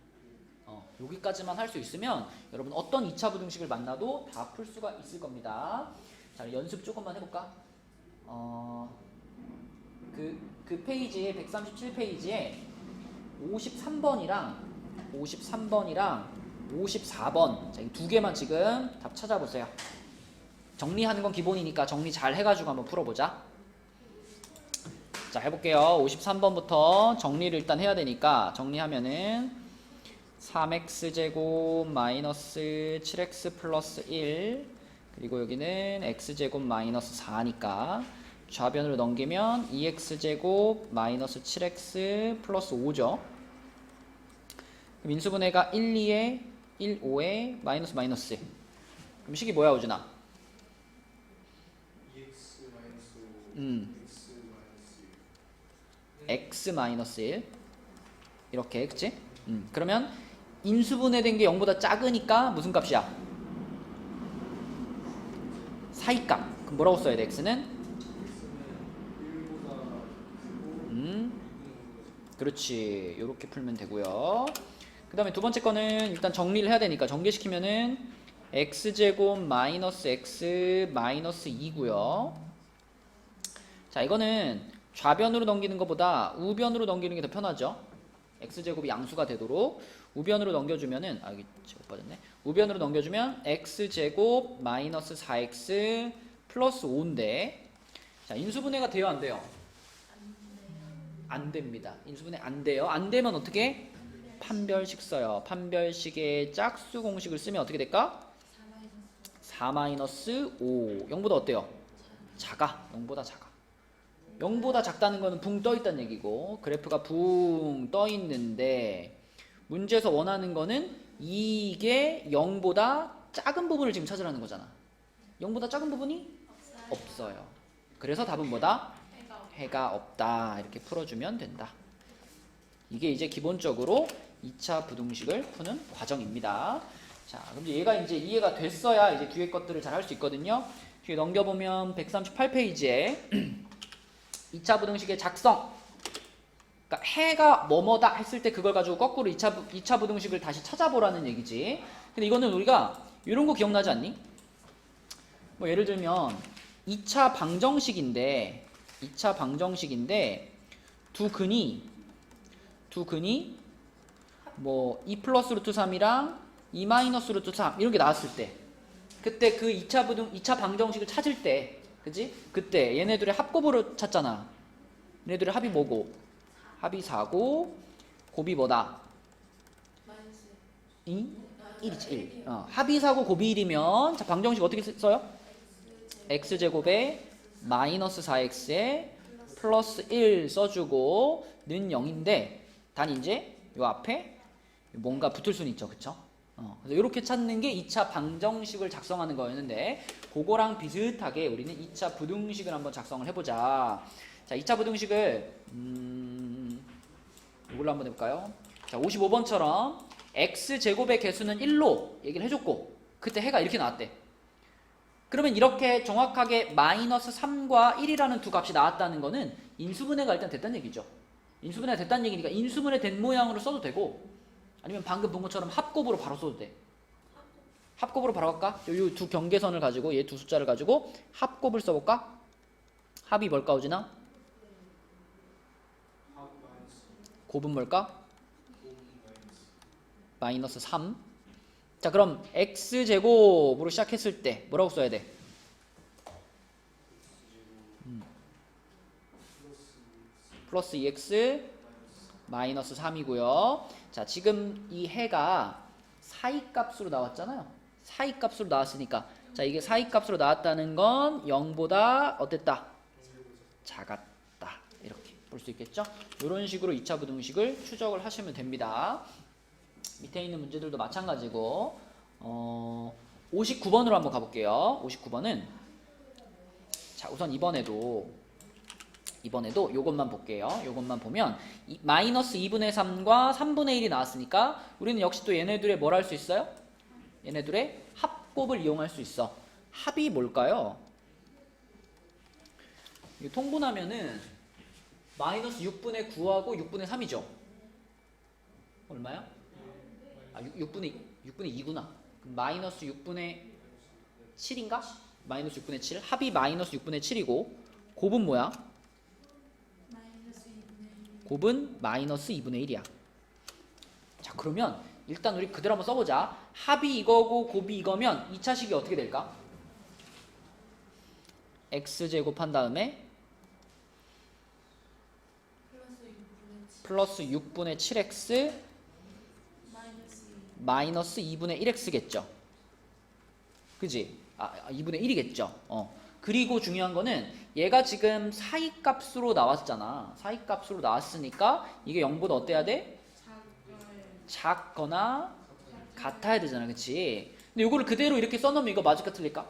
여기까지만 할 수 있으면 여러분 어떤 2차 부등식을 만나도 다 풀 수가 있을 겁니다. 자, 연습 조금만 해볼까? 그 페이지에 137페이지에 53번이랑 54번 자, 이 두 개만 지금 답 찾아보세요. 정리하는 건 기본이니까 정리 잘 해가지고 한번 풀어보자. 자, 해볼게요. 53번부터 정리를 일단 해야 되니까 정리하면은 3x제곱 마이너스 7x 플러스 1 그리고 여기는 x제곱 마이너스 4니까 좌변으로 넘기면 2x제곱 마이너스 7x 플러스 5죠. 그럼 인수분해가 1, 2에 1, 5에 마이너스 마이너스. 그럼 식이 뭐야, 우준아? x-1 이렇게 그치? 그러면 인수분해된 게 0보다 작으니까 무슨 값이야? 사이값. 그럼 뭐라고 써야 돼? x는? 그렇지. 요렇게 풀면 되고요. 그 다음에 두 번째 거는 일단 정리를 해야 되니까 전개시키면은 x제곱 마이너스 x 마이너스 2고요. 자, 이거는 좌변으로 넘기는 것보다 우변으로 넘기는 게 더 편하죠. x제곱이 양수가 되도록 우변으로 넘겨주면은 여기 제곱 빠졌네. 우변으로 넘겨주면 x제곱 마이너스 4x 플러스 5인데 자, 인수분해가 돼요 안 돼요? 안 됩니다. 인수분해 안 돼요. 안 되면 어떻게? 판별식 써요. 판별식의 짝수 공식을 쓰면 어떻게 될까? 4-5 0보다 어때요? 작아. 0보다 작아. 0보다 작다는 거는 붕 떠 있다는 얘기고 그래프가 붕 떠 있는데 문제에서 원하는 거는 이게 0보다 작은 부분을 지금 찾으라는 거잖아. 0보다 작은 부분이 없어요. 그래서 답은 뭐다? 해가 없다. 이렇게 풀어주면 된다. 이게 이제 기본적으로 2차 부등식을 푸는 과정입니다. 자, 그럼 얘가 이제 이해가 됐어야 이제 뒤에 것들을 잘 할 수 있거든요. 뒤에 넘겨보면 138페이지에 2차 부등식의 작성. 그러니까 해가 뭐뭐다 했을 때 그걸 가지고 거꾸로 2차 부등식을 다시 찾아보라는 얘기지. 근데 이거는 우리가 이런 거 기억나지 않니? 뭐 예를 들면 2차 방정식인데 두 근이 뭐 2 플러스 루트 3이랑 2 마이너스 루트 3 이런 게 나왔을 때 그때 그 2차 방정식을 찾을 때 그치? 그때 얘네들의 합곱으로 찾잖아. 얘네들의 합이 뭐고? 합이 4고 곱이 뭐다? 1이지 1. 합이 4고 곱이 1이면 자, 방정식 어떻게 써요? x제곱에 마이너스 4x에 플러스 1 써주고 는 0인데 단 이제 요 앞에 뭔가 붙을 수는 있죠. 그쵸? 그래서 이렇게 찾는 게 2차 방정식을 작성하는 거였는데 그거랑 비슷하게 우리는 2차 부등식을 한번 작성을 해보자. 자, 2차 부등식을 이걸로 한번 해볼까요? 자, 55번처럼 x제곱의 개수는 1로 얘기를 해줬고 그때 해가 이렇게 나왔대. 그러면 이렇게 정확하게 마이너스 3과 1이라는 두 값이 나왔다는 거는 인수분해가 일단 됐다는 얘기죠. 인수분해가 됐다는 얘기니까 인수분해 된 모양으로 써도 되고 아니면 방금 본 것처럼 합곱으로 바로 써도 돼. 합곱으로 바로 갈까? 이 두 경계선을 가지고 얘 두 숫자를 가지고 합곱을 써볼까? 합이 뭘까 오지나? 곱은 뭘까? 마이너스 3. 자, 그럼 x제곱으로 시작했을 때 뭐라고 써야 돼? 플러스 2x 마이너스 3이고요. 자, 지금 이 해가 사이값으로 나왔잖아요. 사이값으로 나왔으니까 자, 이게 사이값으로 나왔다는 건 0보다 어땠다? 작았다. 이렇게 볼 수 있겠죠? 이런 식으로 2차 부등식을 추적을 하시면 됩니다. 밑에 있는 문제들도 마찬가지고 59번으로 한번 가볼게요. 59번은 자, 우선 이번에도 요것만 볼게요. 요것만 보면 마이너스 2분의 3과 3분의 1이 나왔으니까 우리는 역시 또 얘네들의 뭘 할 수 있어요? 얘네들의 합곱을 이용할 수 있어. 합이 뭘까요? 이거 통분하면은 마이너스 6분의 9하고 6분의 3이죠. 얼마야? 6분의 2구나. 마이너스 6분의 7인가? 마이너스 6분의 7. 합이 마이너스 6분의 7이고 곱은 뭐야? 곱은 마이너스 2분의 1이야. 자, 그러면 일단 우리 그대로 한번 써보자. 합이 이거고 곱이 이거면 2차식이 어떻게 될까? x제곱 한 다음에 플러스 6분의 7x 마이너스 2분의 1x겠죠. 그지? 2분의 1이겠죠. 그리고 중요한 거는 얘가 지금 사이값으로 나왔잖아. 사이값으로 나왔으니까 이게 0보다 어때야 돼? 작거나 같아야 되잖아. 그치? 근데 이거를 그대로 이렇게 써놓으면 이거 맞을까 틀릴까?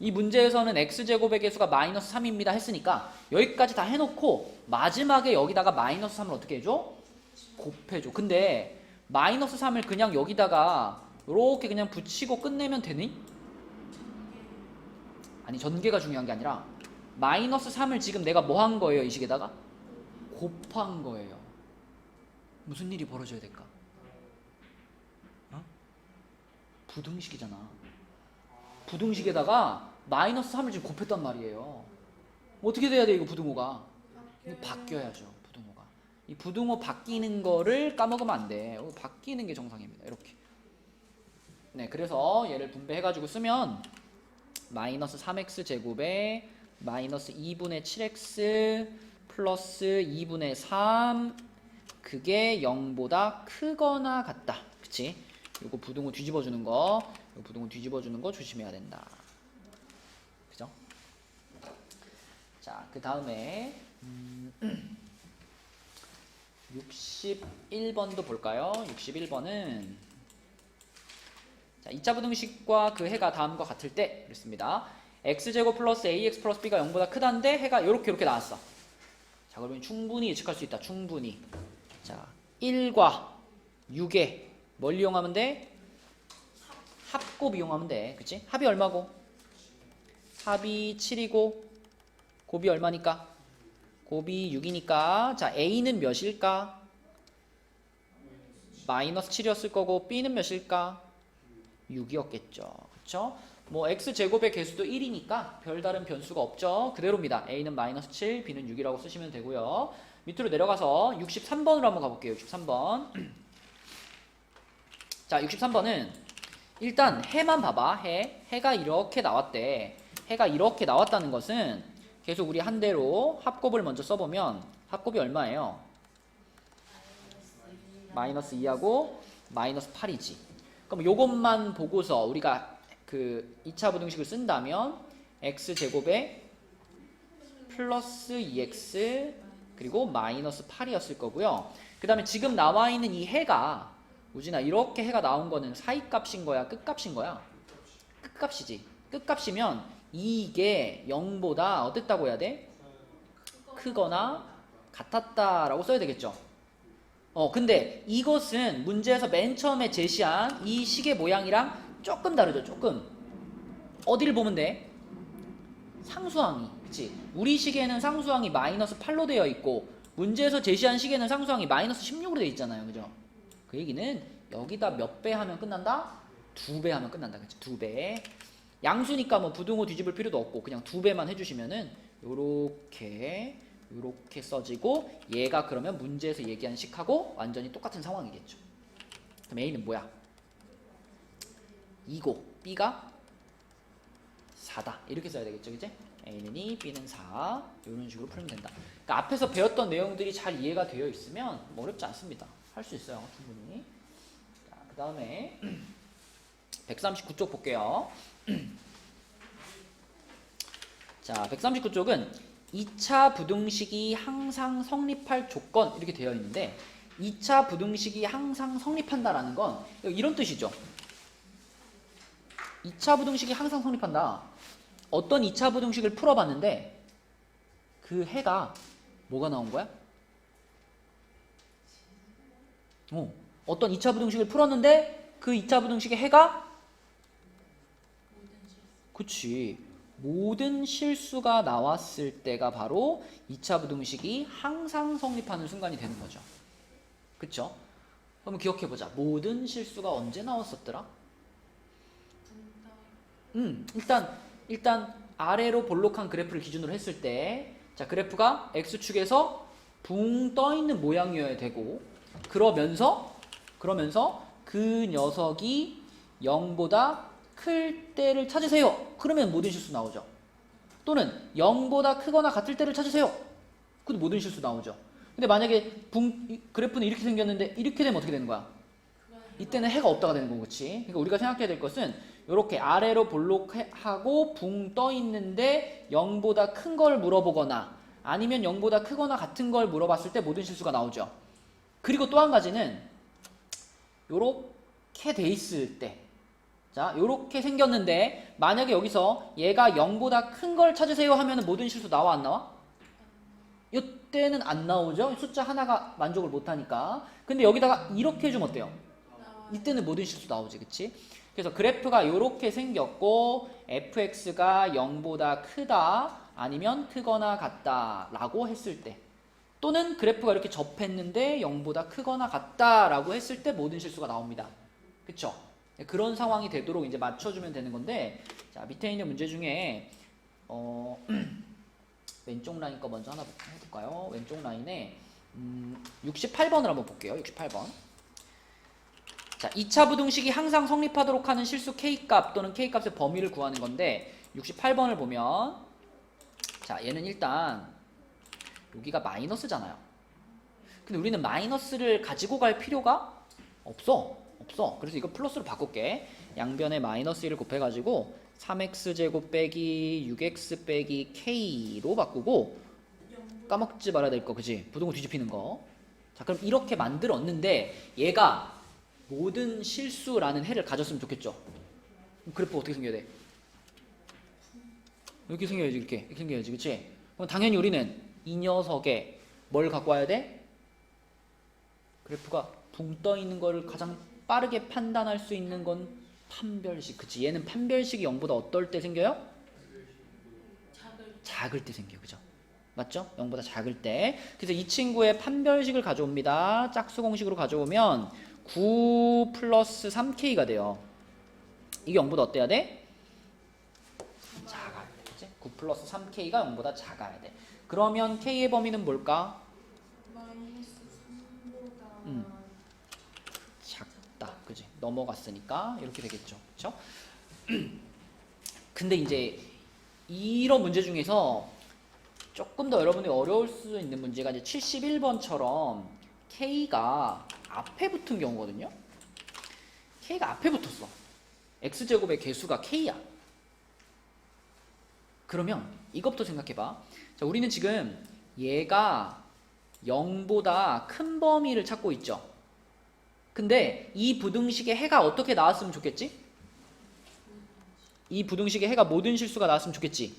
이 문제에서는 x제곱의 개수가 마이너스 3입니다 했으니까 여기까지 다 해놓고 마지막에 여기다가 마이너스 3을 어떻게 해줘? 곱해줘. 근데 마이너스 3을 그냥 여기다가 이렇게 그냥 붙이고 끝내면 되니? 아니, 전개가 중요한 게 아니라 마이너스 3을 지금 내가 뭐 한 거예요? 이 식에다가? 곱한 거예요. 무슨 일이 벌어져야 될까? 어? 부등식이잖아. 부등식에다가 마이너스 3을 지금 곱했단 말이에요. 어떻게 돼야 돼, 이거 부등호가? 이거 바뀌어야죠, 부등호가. 이 부등호 바뀌는 거를 까먹으면 안 돼. 바뀌는 게 정상입니다. 이렇게. 네, 그래서 얘를 분배해가지고 쓰면 마이너스 3x 제곱에 마이너스 2분의 7x 플러스 2분의 3 그게 0보다 크거나 같다. 그치? 요거 부등호 뒤집어주는 거, 요 부등호 뒤집어주는 거 조심해야 된다. 그죠? 자, 그 다음에 61번도 볼까요? 61번은 자, 2차 부등식과 그 해가 다음과 같을 때 그랬습니다. x제곱 플러스 ax 플러스 b가 0보다 크다는데 해가 이렇게 나왔어. 자, 그러면 충분히 예측할 수 있다. 충분히. 자, 1과 6에 뭘 이용하면 돼? 합곱 이용하면 돼. 그치? 합이 얼마고? 합이 7이고 곱이 얼마니까? 곱이 6이니까 자, a는 몇일까? 마이너스 7이었을 거고 b는 몇일까? 6이었겠죠. 그쵸? 뭐 x제곱의 개수도 1이니까 별다른 변수가 없죠. 그대로입니다. a는 마이너스 7, b는 6이라고 쓰시면 되고요. 밑으로 내려가서 63번으로 한번 가볼게요. 63번. 자, 63번은 일단 해만 봐봐. 해가 이렇게 나왔대. 해가 이렇게 나왔다는 것은 계속 우리 한 대로 합곱을 먼저 써보면 합곱이 얼마예요? 마이너스 2하고 마이너스 8이지. 그럼 요것만 보고서 우리가 그 2차 부등식을 쓴다면 x제곱에 플러스 2x 그리고 마이너스 8이었을 거고요. 그 다음에 지금 나와 있는 이 해가 우진아, 이렇게 해가 나온 거는 사이값인 거야? 끝값인 거야? 끝값이지. 끝값이면 이게 0보다 어땠다고 해야 돼? 크거나 같았다라고 써야 되겠죠. 근데 이것은 문제에서 맨 처음에 제시한 이 식의 모양이랑 조금 다르죠. 조금. 어디를 보면 돼? 상수항이. 그치? 우리 식에는 상수항이 마이너스 8로 되어 있고 문제에서 제시한 식에는 상수항이 마이너스 16으로 되어 있잖아요. 그죠? 그 얘기는 여기다 몇 배 하면 끝난다? 2배 하면 끝난다. 그치? 2배. 양수니까 뭐 부등호 뒤집을 필요도 없고 그냥 2배만 해주시면은 요렇게 써지고 얘가 그러면 문제에서 얘기한 식하고 완전히 똑같은 상황이겠죠. 그럼 A는 뭐야? 2고 B가 4다. 이렇게 써야 되겠죠. 그치? A는 2, B는 4 이런 식으로 풀면 된다. 그러니까 앞에서 배웠던 내용들이 잘 이해가 되어 있으면 어렵지 않습니다. 할 수 있어요. 충분히. 그 다음에 139쪽 볼게요. 자, 139쪽은 2차 부등식이 항상 성립할 조건 이렇게 되어 있는데 2차 부등식이 항상 성립한다라는 건 이런 뜻이죠. 2차 부등식이 항상 성립한다. 어떤 2차 부등식을 풀어봤는데 그 해가 뭐가 나온 거야? 어떤 2차 부등식을 풀었는데 그 2차 부등식의 해가 그치. 모든 실수가 나왔을 때가 바로 2차 부등식이 항상 성립하는 순간이 되는 거죠. 그쵸? 한번 기억해보자. 모든 실수가 언제 나왔었더라? 일단 아래로 볼록한 그래프를 기준으로 했을 때 자, 그래프가 X축에서 붕 떠있는 모양이어야 되고 그러면서 그 녀석이 0보다 클 때를 찾으세요. 그러면 모든 실수 나오죠. 또는 0보다 크거나 같을 때를 찾으세요. 그것도 모든 실수 나오죠. 근데 만약에 그래프는 이렇게 생겼는데 이렇게 되면 어떻게 되는 거야? 이때는 해가 없다가 되는 거고, 그치? 그러니까 우리가 생각해야 될 것은 이렇게 아래로 볼록하고 붕 떠 있는데 0보다 큰 걸 물어보거나 아니면 0보다 크거나 같은 걸 물어봤을 때 모든 실수가 나오죠. 그리고 또 한 가지는 이렇게 돼 있을 때 자, 요렇게 생겼는데 만약에 여기서 얘가 0보다 큰 걸 찾으세요 하면 모든 실수 나와 안 나와? 이때는 안 나오죠. 숫자 하나가 만족을 못하니까. 근데 여기다가 이렇게 해주면 어때요? 이때는 모든 실수 나오지, 그치? 그래서 그래프가 이렇게 생겼고 fx가 0보다 크다 아니면 크거나 같다 라고 했을 때, 또는 그래프가 이렇게 접했는데 0보다 크거나 같다 라고 했을 때 모든 실수가 나옵니다. 그쵸? 그런 상황이 되도록 이제 맞춰주면 되는 건데, 자, 밑에 있는 문제 중에 왼쪽 라인 거 먼저 하나 해볼까요? 왼쪽 라인에 68번을 한번 볼게요. 68번. 자, 2차 부등식이 항상 성립하도록 하는 실수 K값 또는 K값의 범위를 구하는 건데, 68번을 보면, 자, 얘는 일단 여기가 마이너스잖아요. 근데 우리는 마이너스를 가지고 갈 필요가 없어. 그래서 이거 플러스로 바꿀게. 양변에 마이너스 1을 곱해가지고 3x제곱 빼기 6x 빼기 k로 바꾸고, 까먹지 말아야 될 거, 그지? 부등호 뒤집히는 거. 자, 그럼 이렇게 만들었는데 얘가 모든 실수라는 해를 가졌으면 좋겠죠. 그래프 어떻게 생겨야 돼? 이렇게 생겨야지. 이렇게 생겨야지, 그치? 그럼 당연히 우리는 이 녀석에 뭘 갖고 와야 돼? 그래프가 붕 떠 있는 거를 가장 빠르게 판단할 수 있는 건 판별식, 그치? 얘는 판별식이 0보다 어떨 때 생겨요? 작을 때 생겨요, 그죠? 맞죠? 0보다 작을 때. 그래서 이 친구의 판별식을 가져옵니다. 짝수 공식으로 가져오면 9 플러스 3k가 돼요. 이게 0보다 어때야 돼? 작아야 돼, 그치? 9 플러스 3k가 0보다 작아야 돼. 그러면 k의 범위는 뭘까? 마이너스 3보다 작다, 그지? 넘어갔으니까 이렇게 되겠죠, 그렇죠? 근데 이제 이런 문제 중에서 조금 더 여러분이 어려울 수 있는 문제가 이제 71번처럼 k가 앞에 붙은 경우거든요. k가 앞에 붙었어. x제곱의 개수가 k야. 그러면 이것부터 생각해봐. 자, 우리는 지금 얘가 0보다 큰 범위를 찾고 있죠. 근데 이 부등식의 해가 어떻게 나왔으면 좋겠지? 이 부등식의 해가 모든 실수가 나왔으면 좋겠지.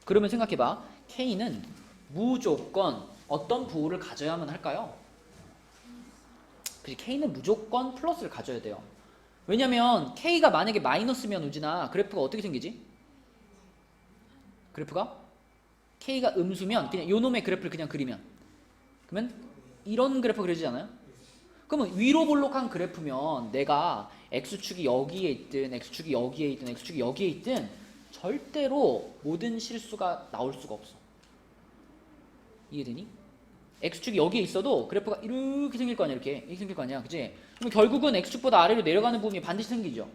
그러면 생각해봐. k는 무조건 어떤 부호를 가져야만 할까요? 그치, k는 무조건 플러스를 가져야 돼요. 왜냐면 k가 만약에 마이너스면 우진아, 그래프가 어떻게 생기지? 그래프가 k가 음수면 그냥 요놈의 그래프를 그냥 그리면, 그러면 이런 그래프 그려지지 않아요? 그러면 위로 볼록한 그래프면 내가 x축이 여기에 있든 x축이 여기에 있든 x축이 여기에 있든 절대로 모든 실수가 나올 수가 없어. 이해되니? x축이 여기에 있어도 그래프가 이렇게 생길 거 아니야. 이렇게 생길 거 아니야, 그치? 그럼 결국은 x축보다 아래로 내려가는 부분이 반드시 생기죠,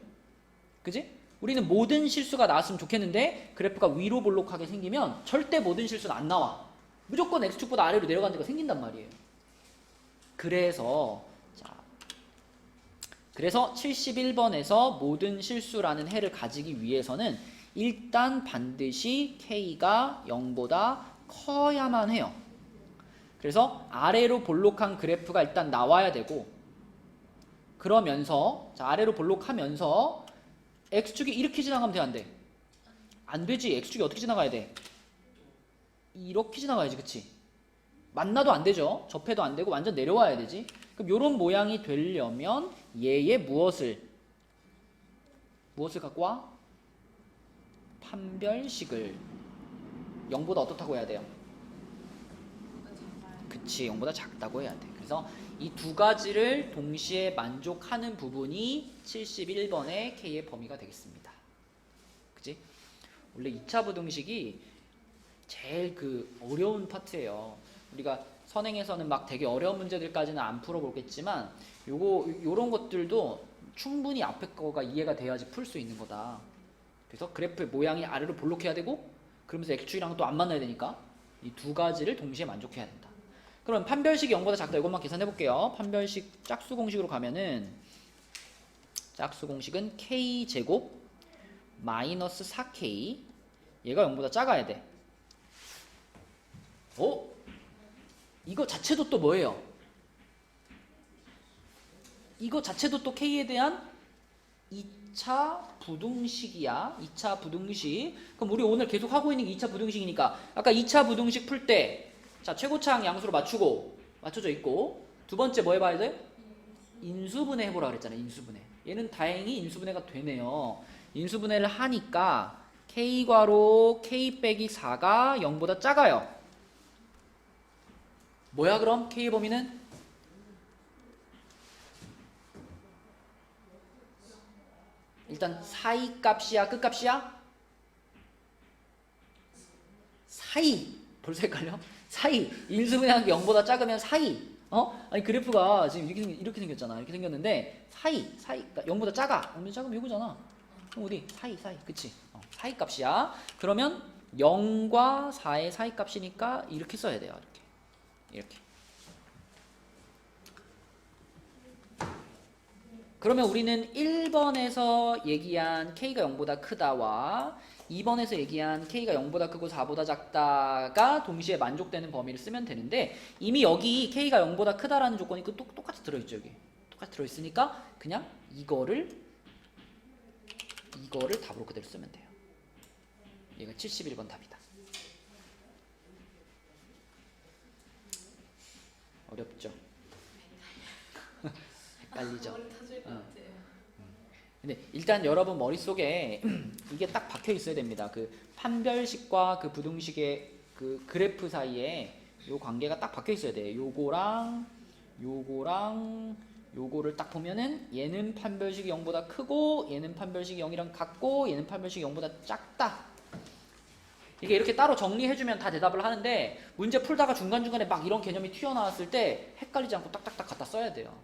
그치? 우리는 모든 실수가 나왔으면 좋겠는데 그래프가 위로 볼록하게 생기면 절대 모든 실수는 안 나와. 무조건 x축보다 아래로 내려가는 데가 생긴단 말이에요. 그래서 71번에서 모든 실수라는 해를 가지기 위해서는 일단 반드시 k가 0보다 커야만 해요. 그래서 아래로 볼록한 그래프가 일단 나와야 되고, 그러면서 자, 아래로 볼록하면서 x축이 이렇게 지나가면 돼, 안 돼? 안 되지. x축이 어떻게 지나가야 돼? 이렇게 지나가야지, 그치? 만나도 안 되죠. 접해도 안 되고 완전 내려와야 되지. 그럼 이런 모양이 되려면 얘의 무엇을 갖고 와? 판별식을 0보다 어떻다고 해야 돼요? 그치, 0보다 작다고 해야 돼. 그래서 이 두 가지를 동시에 만족하는 부분이 71번의 K의 범위가 되겠습니다. 그치? 원래 2차 부등식이 제일 어려운 파트예요. 우리가 선행에서는 막 되게 어려운 문제들까지는 안 풀어보겠지만 요런 것들도 충분히 앞에 거가 이해가 돼야지 풀 수 있는 거다. 그래서 그래프의 모양이 아래로 볼록해야 되고, 그러면서 x축이랑 또 안 만나야 되니까 이 두 가지를 동시에 만족해야 된다. 그럼 판별식이 0보다 작다, 이것만 계산해 볼게요. 판별식 짝수 공식으로 가면은 짝수 공식은 k제곱 마이너스 4k, 얘가 0보다 작아야 돼. 이거 자체도 또 뭐예요? 이거 자체도 또 k에 대한 2차 부등식이야. 2차 부등식. 그럼 우리 오늘 계속 하고 있는 게 2차 부등식이니까 아까 2차 부등식 풀 때 자, 최고차항 양수로 맞춰져 있고 두 번째 뭐 해봐야 돼? 인수분해 해보라 그랬잖아. 인수분해. 얘는 다행히 인수분해가 되네요. 인수분해를 하니까 K괄호 K 빼기 4가 0보다 작아요. 뭐야 그럼 K의 범위는? 일단 사이 값이야 끝값이야? 사이. 벌써 헷갈려? 사이. 인수분해한 게 0보다 작으면 사이. 아니 그래프가 지금 이렇게 생겼잖아. 이렇게 생겼는데 사이. 그러니까 0보다 작아. 0보다 작으면 이거잖아. 그럼 어디? 사이. 그치? 사이 값이야. 그러면 0과 4의 사이 값이니까 이렇게 써야 돼요. 이렇게. 그러면 우리는 1번에서 얘기한 K가 0보다 크다와 2번에서 얘기한 K가 0보다 크고 4보다 작다가 동시에 만족되는 범위를 쓰면 되는데 이미 여기 K가 0보다 크다라는 조건이 똑같이 들어있죠. 여기 똑같이 들어있으니까 그냥 이거를 답으로 그대로 쓰면 돼요. 얘가 71번 답이다. 어렵죠? 헷갈리죠? 머리 터질 것 같아요. 근데 일단 여러분 머릿속에 이게 딱 박혀 있어야 됩니다. 그 판별식과 그 부등식의 그 그래프 사이에 요 관계가 딱 박혀 있어야 돼. 요거랑 요거를 딱 보면은 얘는 판별식이 0보다 크고 얘는 판별식이 0이랑 같고 얘는 판별식이 0보다 작다. 이게 이렇게 따로 정리해주면 다 대답을 하는데 문제 풀다가 중간중간에 막 이런 개념이 튀어나왔을 때 헷갈리지 않고 딱딱딱 갖다 써야 돼요.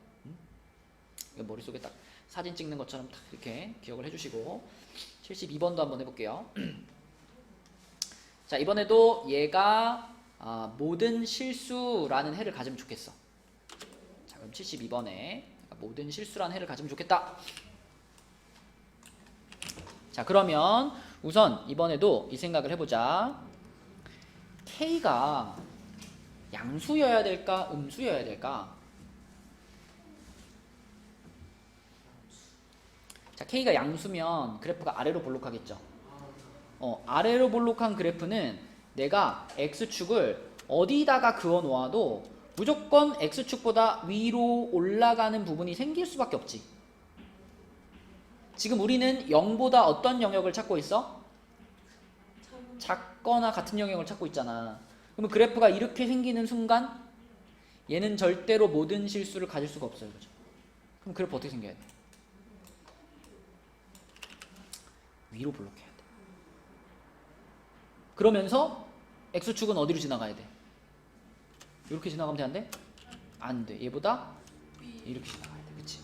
머릿속에 딱 사진 찍는 것처럼 딱 이렇게 기억을 해주시고 72번도 한번 해볼게요. 자 이번에도 얘가 모든 실수라는 해를 가지면 좋겠어. 자 그럼 72번에 모든 실수라는 해를 가지면 좋겠다. 자 그러면 우선 이번에도 이 생각을 해보자. K가 양수여야 될까 음수여야 될까? 자, K가 양수면 그래프가 아래로 볼록하겠죠. 아래로 볼록한 그래프는 내가 X축을 어디다가 그어 놓아도 무조건 X축보다 위로 올라가는 부분이 생길 수밖에 없지. 지금 우리는 0보다 어떤 영역을 찾고 있어? 작거나 같은 영역을 찾고 있잖아. 그러면 그래프가 이렇게 생기는 순간 얘는 절대로 모든 실수를 가질 수가 없어요. 그죠? 그럼 그래프 어떻게 생겨야 돼? 위로 블록해야 돼. 그러면서 X축은 어디로 지나가야 돼? 이렇게 지나가면 돼, 안 돼? 안 돼. 얘보다 이렇게 지나가야 돼. 그치?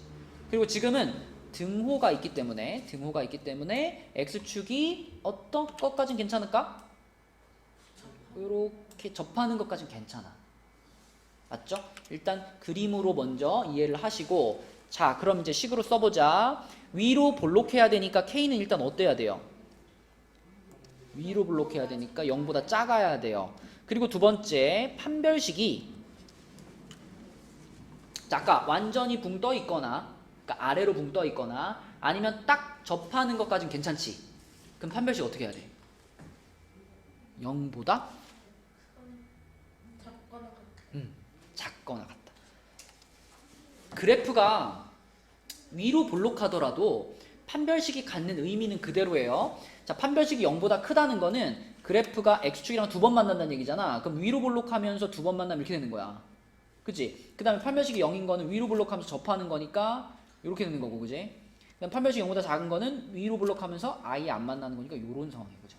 그리고 지금은 등호가 있기 때문에 X축이 어떤 것까진 괜찮을까? 이렇게 접하는 것까진 괜찮아. 맞죠? 일단 그림으로 먼저 이해를 하시고 자 그럼 이제 식으로 써보자. 위로 볼록해야 되니까 K는 일단 어때야 돼요? 위로 볼록해야 되니까 0보다 작아야 돼요. 그리고 두 번째 판별식이 자 아까 완전히 붕 떠 있거나 그러니까 아래로 붕 떠 있거나 아니면 딱 접하는 것까진 괜찮지. 그럼 판별식 어떻게 해야 돼? 0보다 작거나 같다. 그래프가 위로 볼록하더라도 판별식이 갖는 의미는 그대로예요. 자, 판별식이 0보다 크다는 거는 그래프가 X축이랑 두 번 만난다는 얘기잖아. 그럼 위로 볼록하면서 두 번 만나면 이렇게 되는 거야. 그치? 그 다음에 판별식이 0인 거는 위로 볼록하면서 접하는 거니까 이렇게 되는 거고, 그지? 그다음 판별식이 0보다 작은 거는 위로 볼록하면서 아예 안 만나는 거니까 이런 상황이에요. 그죠?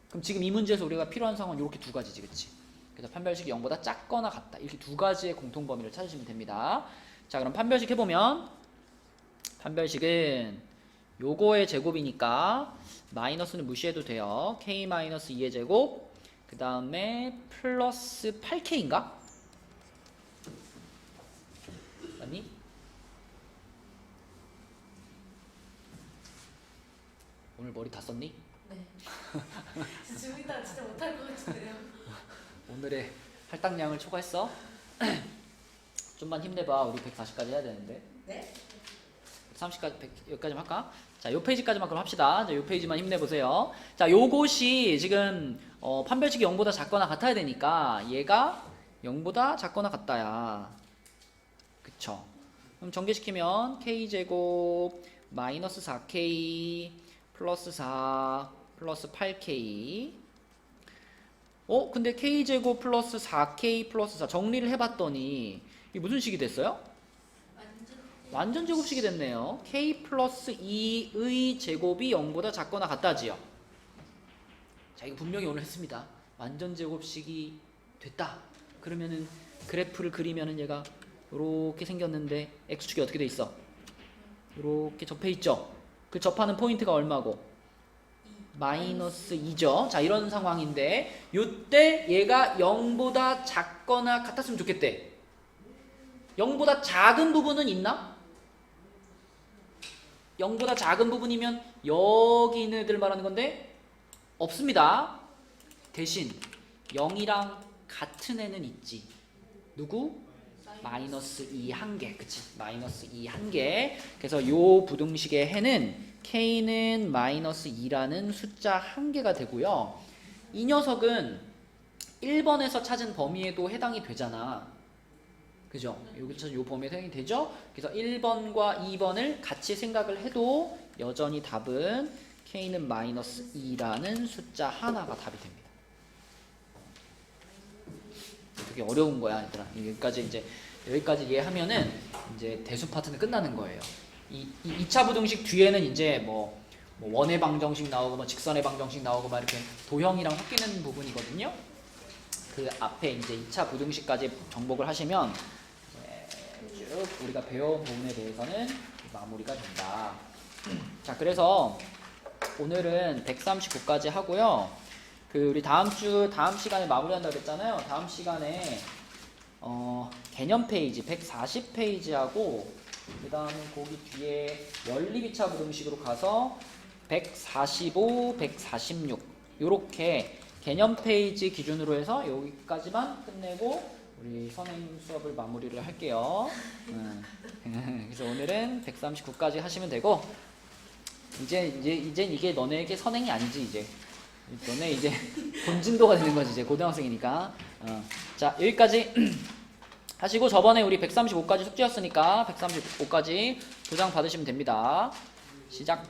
그럼 지금 이 문제에서 우리가 필요한 상황은 이렇게 두 가지지, 그치? 그래서 판별식이 0보다 작거나 같다. 이렇게 두 가지의 공통 범위를 찾으시면 됩니다. 자, 그럼 판별식 해보면 판별식은 요거의 제곱이니까 마이너스는 무시해도 돼요. k-2의 제곱 그 다음에 플러스 8k인가? 맞니? 오늘 머리 다 썼니? 네. 좀 이따 진짜 못할 것 같은데요. 오늘의 할당량을 초과했어? 좀만 힘내봐. 우리 140까지 해야 되는데. 네? 130까지 여기까지만 할까? 자, 요 페이지까지만 그럼 합시다. 자, 요 페이지만 힘내보세요. 자, 요것이 지금 판별식이 0보다 작거나 같아야 되니까 얘가 0보다 작거나 같다야. 그쵸? 그럼 전개시키면 k제곱 마이너스 4k 플러스 4 플러스 8k. 근데 k제곱 플러스 4k 플러스 4 정리를 해봤더니 이게 무슨 식이 됐어요? 완전 제곱식이 됐네요. k 플러스 2의 제곱이 0보다 작거나 같다지요. 자, 이거 분명히 오늘 했습니다. 완전 제곱식이 됐다. 그러면은 그래프를 그리면은 얘가 이렇게 생겼는데 x축이 어떻게 돼 있어? 이렇게 접해 있죠. 그 접하는 포인트가 얼마고? 마이너스 2죠. 자, 이런 상황인데 요때 얘가 0보다 작거나 같았으면 좋겠대. 0보다 작은 부분은 있나? 0보다 작은 부분이면 여기 있는 애들 말하는 건데 없습니다. 대신 0이랑 같은 애는 있지. 누구? 마이너스 2 한 개. 그치? 마이너스 2 한 개. 그래서 요 부등식의 해는 k는 마이너스 2라는 숫자 한 개가 되고요. 이 녀석은 1번에서 찾은 범위에도 해당이 되잖아. 그죠? 여기서 요 범위에 해당이 되죠? 그래서 1번과 2번을 같이 생각을 해도 여전히 답은 k는 마이너스 2라는 숫자 하나가 답이 됩니다. 되게 어려운 거야, 얘들아. 여기까지 이해하면은 이제 대수 파트는 끝나는 거예요. 이 2차 부등식 뒤에는 이제 뭐 원의 방정식 나오고 뭐 직선의 방정식 나오고 막 이렇게 도형이랑 섞이는 부분이거든요. 그 앞에 이제 2차 부등식까지 정복을 하시면 쭉 우리가 배워온 부분에 대해서는 마무리가 된다. 자, 그래서 오늘은 139까지 하고요. 그 우리 다음 시간에 마무리한다고 그랬잖아요. 다음 시간에 개념 페이지 140페이지하고 그 다음에 거기 뒤에 연립 2차 부등식으로 가서 145, 146 요렇게 개념 페이지 기준으로 해서 여기까지만 끝내고 우리 선생님 수업을 마무리를 할게요. 그래서 오늘은 139까지 하시면 되고 이제 이게 너네에게 선행이 아니지. 이제 너네 이제 본진도가 되는 거지. 이제 고등학생이니까. 자, 여기까지 하시고 저번에 우리 135까지 숙제였으니까 135까지 도장 받으시면 됩니다. 시작.